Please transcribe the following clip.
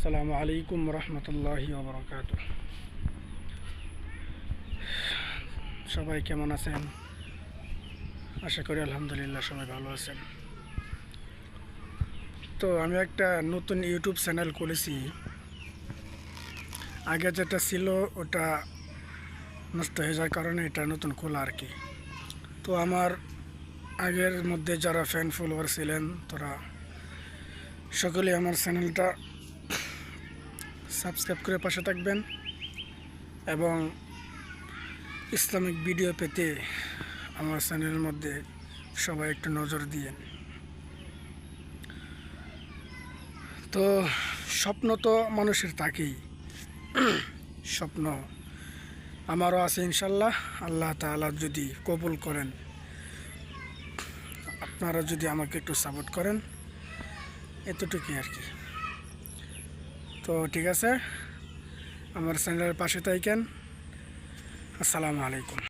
আসসালামু আলাইকুম রহমতুল্লাহি ওয়া বারাকাতুহু। সবাই কেমন আছেন? আশা করি আলহামদুলিল্লাহ সবাই ভালো আছেন। তো আমি একটা নতুন ইউটিউব চ্যানেল খুলেছি। আগে যেটা ছিল ওটা নষ্ট হয়ে যাওয়ার কারণে এটা নতুন খোলা আর কি। তো আমার আগের মধ্যে যারা ফ্যান ফলোয়ার ছিলেন তারা সকলে আমার চ্যানেলটা সাবস্ক্রাইব করে পাশে থাকবেন এবং ইসলামিক ভিডিও পেতে আমার চ্যানেলের মধ্যে সবাই একটু নজর দিয়েন। তো স্বপ্ন তো মানুষের থাকেই, স্বপ্ন আমারও আছে ইনশাল্লাহ। আল্লাহ তাআলা যদি কবুল করেন, আপনারা যদি আমাকে একটু সাপোর্ট করেন, এতটুকুই আর কি। তো ঠিক আছে, আমার চ্যানেলের পাশে থাকেন। আসসালামু আলাইকুম।